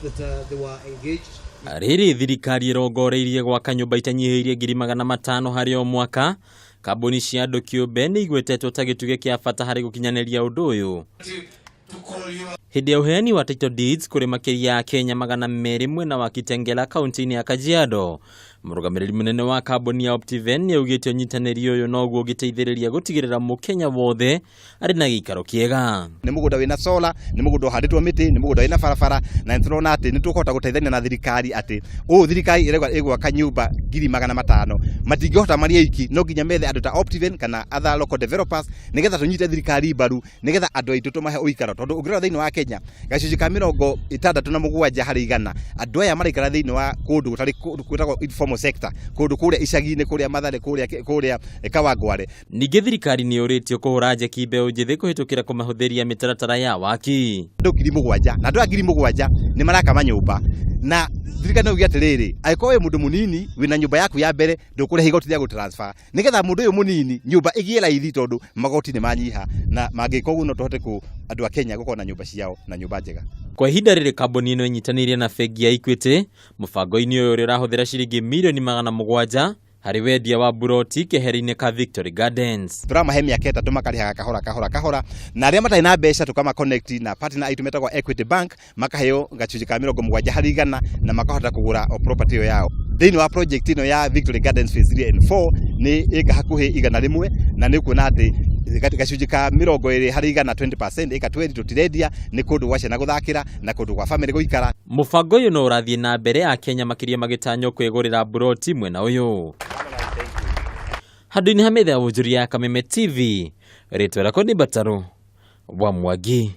that they were engaged. Riri thirikari irongoreirie gwaka nyumba itanyihirie 500,000 harĩ o mwaka. Kambuni cia andũ kĩũmbe nĩ igwetetwo ta gĩtugĩ kĩa bata harĩ gũkinyanĩria ũndũ ũyũ. Hĩndĩ ya ũheani wa title deeds kũrĩ makĩria ya Kenya 200 mwena wa Kitengela kaunti-inĩ ya Kajiado, mũrũgamĩrĩri mũnene wa kambuni ya Optiven nĩ augĩte ũnyitanĩri ũyũ noguo ũgĩteithĩrĩria gũtigĩrĩra mũkenya wothe arĩ na gĩikaro kĩega. Nĩ mũgũnda wĩna solar, nĩ mũgũnda ũhandĩtwo mĩtĩ, nĩ mũgũnda wĩna barabara, na nĩ tũrona atĩ nĩ tũkũhota gũteithania na thirikari atĩ thirikari ĩgwaka nyũmba 500,000 matingĩhota marĩ aiki, no nginya methe andũ ta Optiven kana other local developers nĩgetha tũnyite thirikari mbaru, nĩgetha andũ aitũ tũmahe ũikaro, tondũ ũngĩrora thĩinĩ wa Kenya gacunjĩ ka 67 harĩ 100 andũ aya maraikara thĩinĩ wa kũndũ gũtarĩ gwĩtagwo informal sector, kũndũ kũrĩa icagi-inĩ, kũrĩa Mathare, kũrĩa Kawangware. Ningĩ thirikari nĩ yũrĩtio kũhũra njeki mbeũ njĩthĩ kũhĩtũkĩra kũmahũthĩria mĩtaratara ya waki. Andũ 7,000 na andũ 7,000 nĩ maraka manyũmba, na thirikari no ũgĩate rĩrĩ, angĩkorwo wĩ mũndũ mũnini wĩna nyũmba yaku ya mbere ndũkũrĩha igoti rĩa gũtransfer, nĩgetha mũndũ ũyũ mũnini nyũmba ĩgĩe raithi tondũ magoti nĩ manyiha, na mangĩka ũguo no tũhote andũ a Kenya gũkorwo na nyũmba ciao na nyũmba njega. Kwa ihinda rĩrĩ kambuni ĩno ĩnyitanĩire na bengi ya Equity, mũbango-inĩ ũyũ ũrahũthĩra ciringi mirioni 700 harĩ wendia wa buroti keheri-inĩ ka Victory Gardens. Tũramahe mĩaka 3 makarĩhaga kahora, na arĩa matarĩ na mbeca tũkama connect na partner aitũ metagwo Equity Bank, makaheo gacunjĩ ka 70 harĩ 100 na makahota kũgũra property ĩyo yao. Thĩinĩ wa project ĩno ya Victory Gardens phase 3 and 4 nĩ ĩka hakuhĩ 100 na nĩ kuona atĩ gacunjĩ ka 20 harĩ 100 20% ĩka 20 tũtirendia, nĩ kũndũ gwa ciana gũthakĩra na kũndũ gwa family gũikara. Mũbango ũyũ no ũrathiĩ na mbere ya Kenya makĩria magĩtanywo kwĩgũrĩra buroti mwena ũyũ. Handũ-inĩ ha metha ya wonjoria ya Kameme TV, rĩtwa rĩakwa nĩ Bataro wa Mwangi.